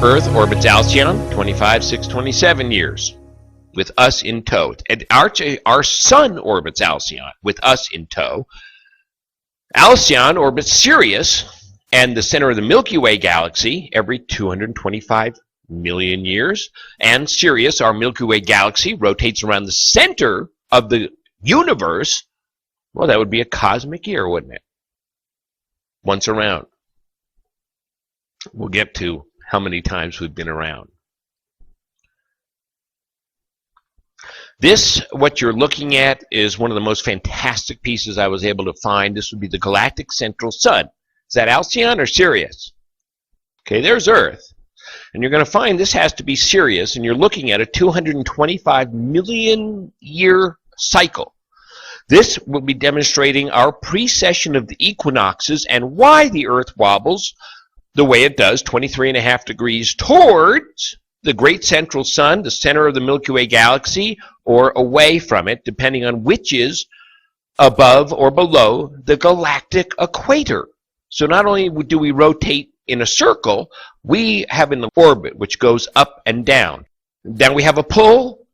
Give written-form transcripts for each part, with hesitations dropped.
Earth orbits Alcyon, 25,627 years, with us in tow. And our Sun orbits Alcyon, with us in tow. Alcyon orbits Sirius and the center of the Milky Way galaxy every 225 million years. And Sirius, our Milky Way galaxy, rotates around the center of the universe. Well, that would be a cosmic year, wouldn't it? Once around. We'll get to how many times we've been around. This, what you're looking at, is one of the most fantastic pieces I was able to find. This would be the galactic central sun. Is that Alcyon or Sirius? Okay, there's Earth. And you're going to find this has to be Sirius, and you're looking at a 225 million year cycle. This will be demonstrating our precession of the equinoxes and why the Earth wobbles the way it does, 23.5 degrees towards the great central sun, the center of the Milky Way galaxy, or away from it, depending on which is above or below the galactic equator. So not only do we rotate in a circle, we have an orbit which goes up and down. Then we have a pull.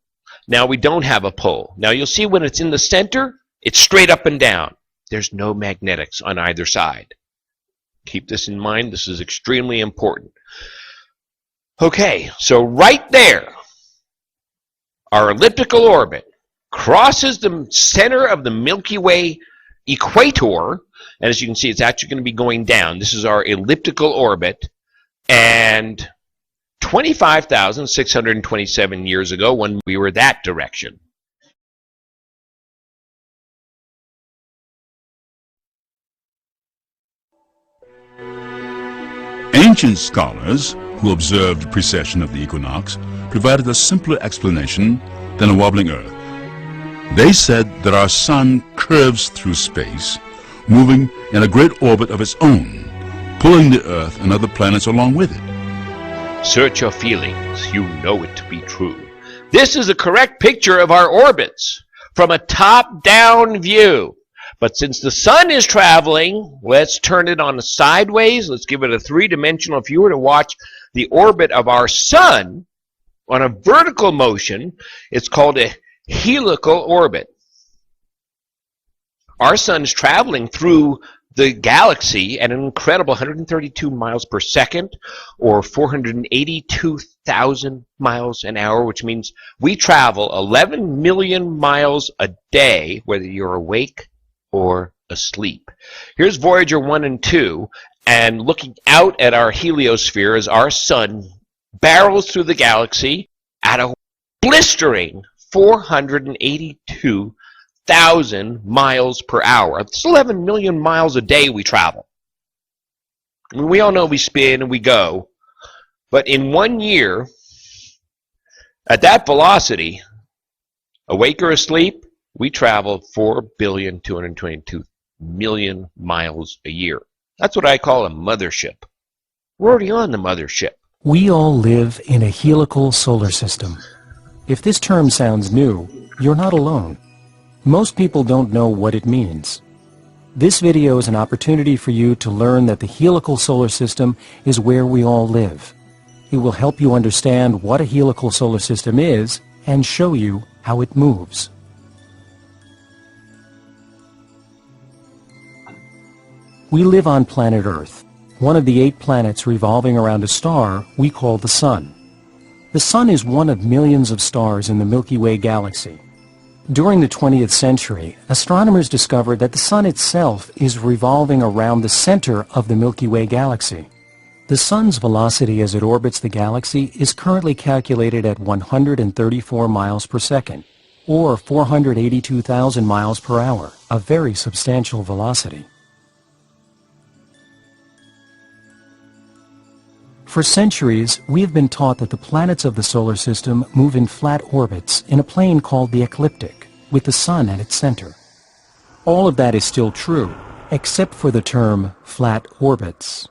Now we don't have a pull. Now you'll see when it's in the center, it's straight up and down. There's no magnetics on either side. Keep this in mind. This is extremely important. Okay, so right there, our elliptical orbit crosses the center of the Milky Way equator, and as you can see, it's actually going to be going down. This is our elliptical orbit, and 25,627 years ago, when we were that direction. Ancient scholars who observed precession of the equinox provided a simpler explanation than a wobbling Earth. They said that our sun curves through space, moving in a great orbit of its own, pulling the Earth and other planets along with it. Search your feelings, you know it to be true. This is a correct picture of our orbits from a top-down view. But since the sun is traveling, let's turn it on sideways. Let's give it a three-dimensional. If you were to watch the orbit of our sun on a vertical motion, it's called a helical orbit. Our sun is traveling through the galaxy at an incredible 132 miles per second, or 482,000 miles an hour, which means we travel 11 million miles a day, whether you're awake or asleep. Here's Voyager 1 and 2, and looking out at our heliosphere as our sun barrels through the galaxy at a blistering 482,000 miles per hour. It's 11 million miles a day we travel. I mean, we all know we spin and we go, but in 1 year, at that velocity, awake or asleep, we travel 4,222,000,000 miles a year. That's what I call a mothership. We're already on the mothership. We all live in a helical solar system. If this term sounds new, you're not alone. Most people don't know what it means. This video is an opportunity for you to learn that the helical solar system is where we all live. It will help you understand what a helical solar system is and show you how it moves. We live on planet Earth, one of the 8 planets revolving around a star we call the Sun. The Sun is one of millions of stars in the Milky Way galaxy. During the 20th century, astronomers discovered that the Sun itself is revolving around the center of the Milky Way galaxy. The Sun's velocity as it orbits the galaxy is currently calculated at 134 miles per second, or 482,000 miles per hour, a very substantial velocity. For centuries, we have been taught that the planets of the solar system move in flat orbits in a plane called the ecliptic, with the Sun at its center. All of that is still true, except for the term flat orbits.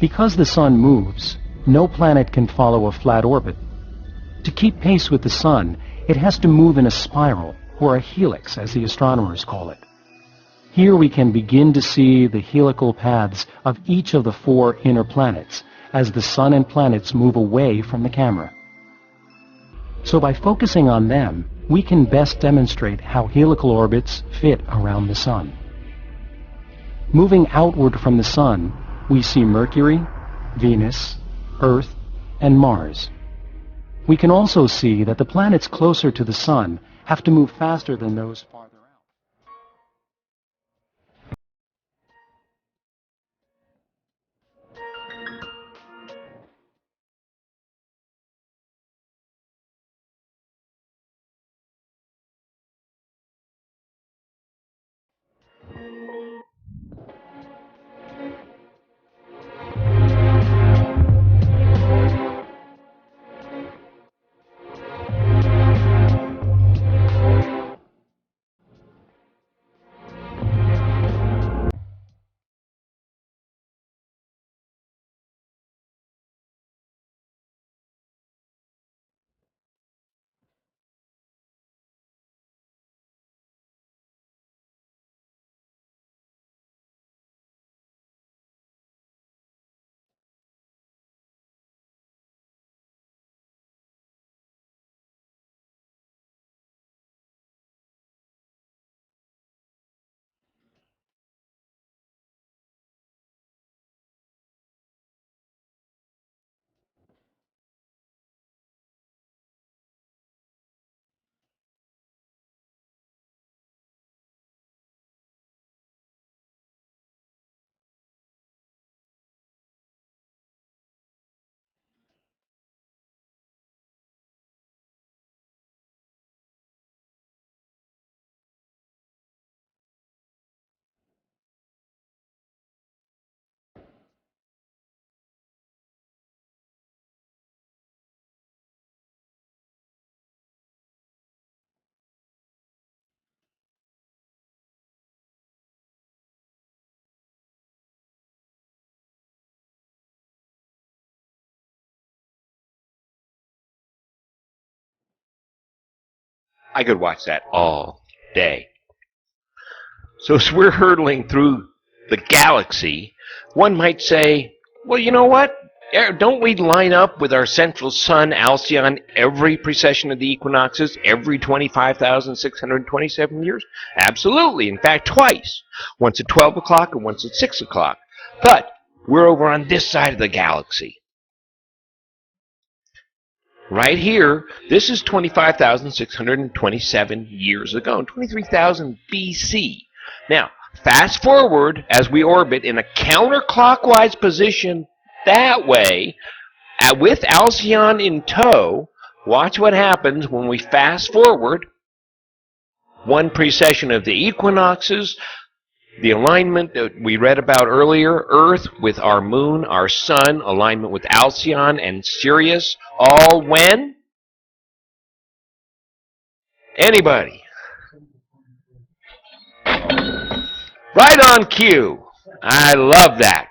Because the Sun moves, no planet can follow a flat orbit. To keep pace with the Sun, it has to move in a spiral, or a helix as the astronomers call it. Here we can begin to see the helical paths of each of the 4 inner planets as the Sun and planets move away from the camera. So by focusing on them, we can best demonstrate how helical orbits fit around the Sun. Moving outward from the Sun, we see Mercury, Venus, Earth, and Mars. We can also see that the planets closer to the Sun have to move faster than those farther out. I could watch that all day. So as we're hurtling through the galaxy, one might say, well, you know what? Don't we line up with our central sun, Alcyon, every precession of the equinoxes, every 25,627 years? Absolutely. In fact, twice. Once at 12 o'clock and once at 6 o'clock. But we're over on this side of the galaxy. Right here, this is 25,627 years ago, 23,000 BC. Now, fast forward as we orbit in a counterclockwise position that way, with Alcyon in tow. Watch what happens when we fast forward one precession of the equinoxes, the alignment that we read about earlier, Earth with our moon, our sun, alignment with Alcyon and Sirius, all when? Anybody? Right on cue. I love that.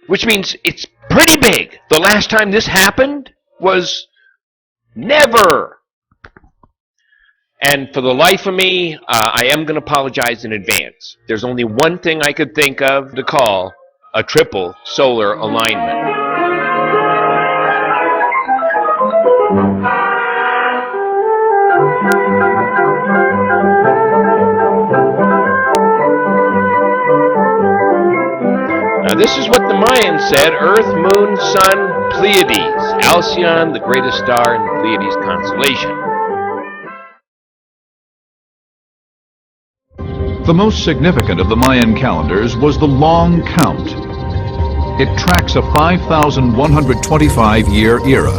Which means it's pretty big. The last time this happened was never. And for the life of me, I am going to apologize in advance. There's only one thing I could think of to call a triple solar alignment. Now this is what the Mayans said: Earth, Moon, Sun, Pleiades. Alcyon, the greatest star in the Pleiades constellation. The most significant of the Mayan calendars was the Long Count. It tracks a 5,125-year era,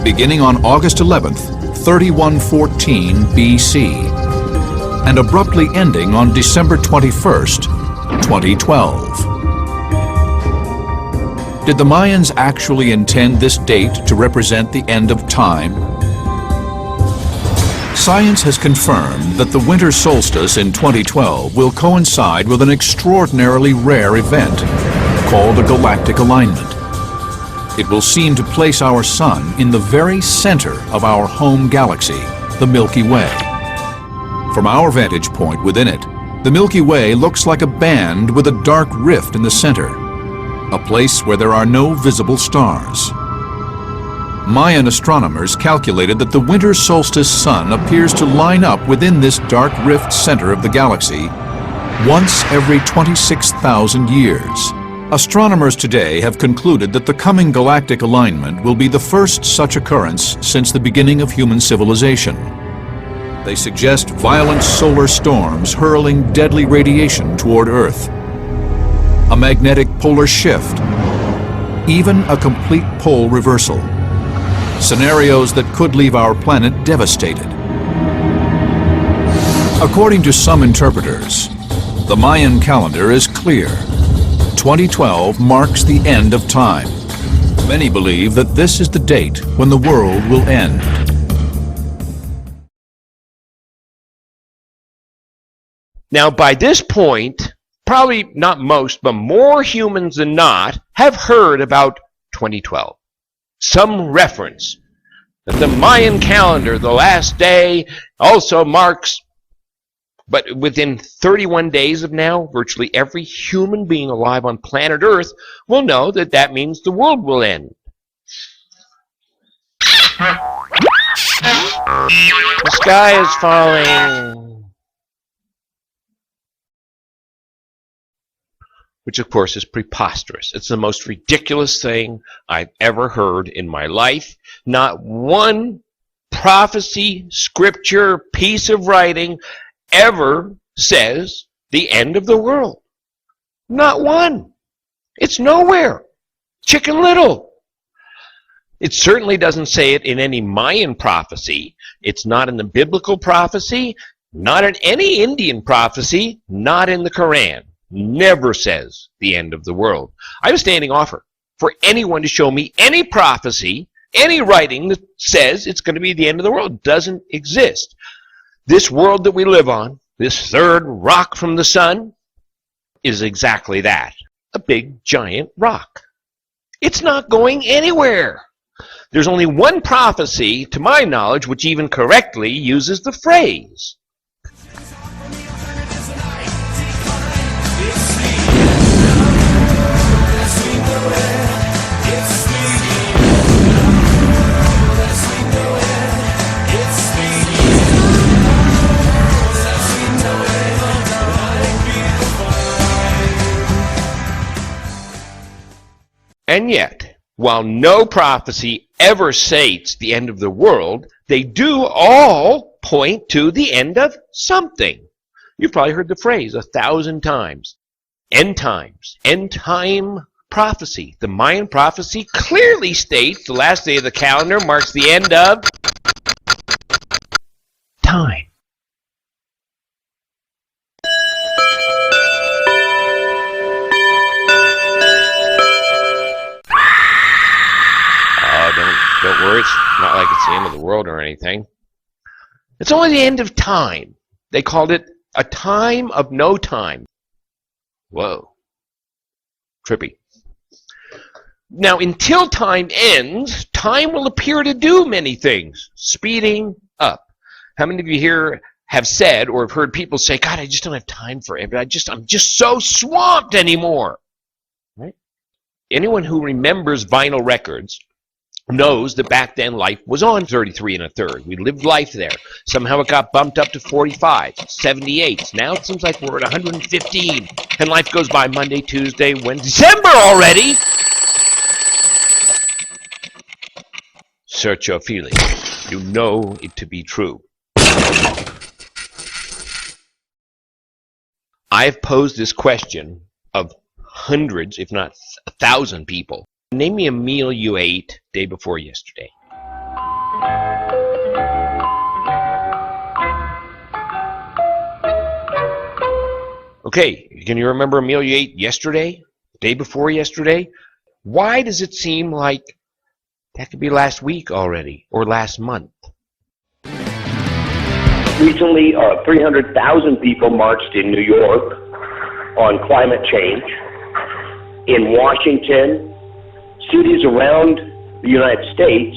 beginning on August 11th, 3114 BC, and abruptly ending on December 21st, 2012. Did the Mayans actually intend this date to represent the end of time? Science has confirmed that the winter solstice in 2012 will coincide with an extraordinarily rare event called a galactic alignment. it will seem to place our Sun in the very center of our home galaxy, the Milky Way. From our vantage point within it, the Milky Way looks like a band with a dark rift in the center, a place where there are no visible stars. Mayan astronomers calculated that the winter solstice sun appears to line up within this dark rift center of the galaxy once every 26,000 years. Astronomers today have concluded that the coming galactic alignment will be the first such occurrence since the beginning of human civilization. They suggest violent solar storms hurling deadly radiation toward Earth, a magnetic polar shift, even a complete pole reversal. Scenarios that could leave our planet devastated. According to some interpreters, the Mayan calendar is clear. 2012 marks the end of time. Many believe that this is the date when the world will end. Now, by this point, probably not most, but more humans than not have heard about 2012. Some reference that the Mayan calendar, the last day, also marks, but within 31 days of now, virtually every human being alive on planet Earth will know that that means the world will end. The sky is falling. Which of course is preposterous. It's the most ridiculous thing I've ever heard in my life. Not one prophecy, scripture, piece of writing ever says the end of the world. Not one. It's nowhere. Chicken Little. It certainly doesn't say it in any Mayan prophecy. It's not in the biblical prophecy, not in any Indian prophecy, not in the Quran. Never says the end of the world. I have a standing offer for anyone to show me any prophecy, any writing that says it's going to be the end of the world. It doesn't exist. This world that we live on, this third rock from the sun, is exactly that. A big, giant rock. It's not going anywhere. There's only one prophecy, to my knowledge, which even correctly uses the phrase. And yet, while no prophecy ever states the end of the world, they do all point to the end of something. You've probably heard the phrase 1,000 times. End times. End time prophecy. The Mayan prophecy clearly states the last day of the calendar marks the end of time. Don't worry, it's not like it's the end of the world or anything. It's only the end of time. They called it a time of no time. Whoa. Trippy. Now, until time ends, time will appear to do many things. Speeding up. How many of you here have said or have heard people say, God, I just don't have time for it. I'm just so swamped anymore. Right? Anyone who remembers vinyl records knows that back then life was on 33 1/3. We lived life there. Somehow it got bumped up to 45, 78. Now it seems like we're at 115. And life goes by Monday, Tuesday, Wednesday, December already! Search your feelings. You know it to be true. I've posed this question of hundreds, if not 1,000 people. Name me a meal you ate day before yesterday. Okay, can you remember a meal you ate yesterday? Day before yesterday? Why does it seem like that could be last week already or last month? Recently, 300,000 people marched in New York on climate change. In Washington, cities around the United States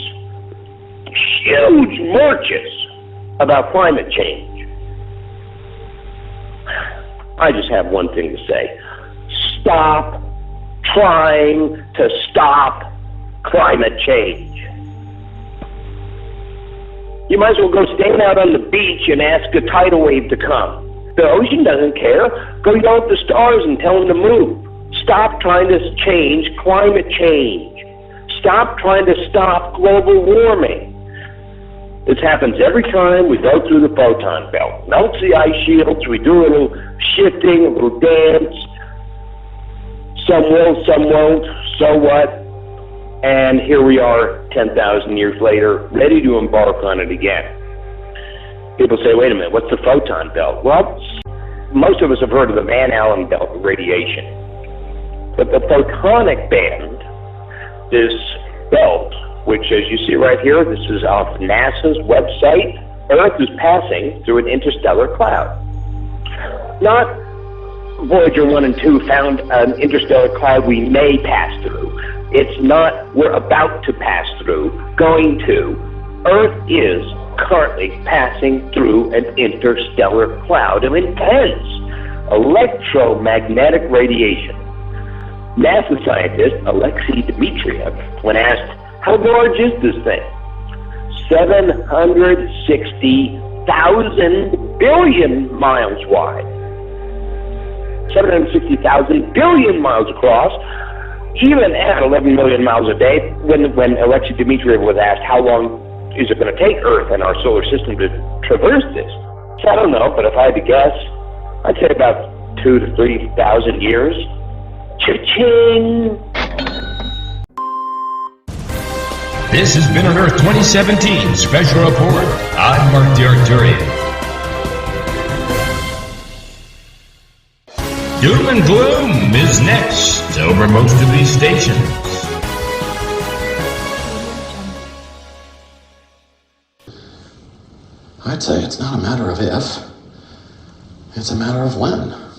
huge marches about climate change. I just have one thing to say. Stop trying to stop climate change. You might as well go stand out on the beach and ask a tidal wave to come. The ocean doesn't care. Go yell at the stars and tell them to move. Stop trying to change climate change. Stop trying to stop global warming. This happens every time we go through the photon belt. Melts the ice shields, we do a little shifting, a little dance. Some will, some won't, so what? And here we are 10,000 years later, ready to embark on it again. People say, wait a minute, what's the photon belt? Well, most of us have heard of the Van Allen belt of radiation. But the photonic band, this belt, which, as you see right here, this is off NASA's website. Earth is passing through an interstellar cloud. Not Voyager 1 and 2 found an interstellar cloud we may pass through. It's not we're about to pass through, going to. Earth is currently passing through an interstellar cloud of intense electromagnetic radiation. NASA scientist Alexei Dmitriev, when asked, how large is this thing? 760,000 billion miles wide. 760,000 billion miles across. Even at 11 million miles a day, when Alexei Dmitriev was asked how long is it going to take Earth and our solar system to traverse this, so I don't know, but if I had to guess, I'd say about 2,000 to 3,000 years. Cha-ching! This has been an Earth 2017 Special Report. I'm Marc the Arcturian. Doom and gloom is next over most of these stations. I'd say it's not a matter of if, it's a matter of when.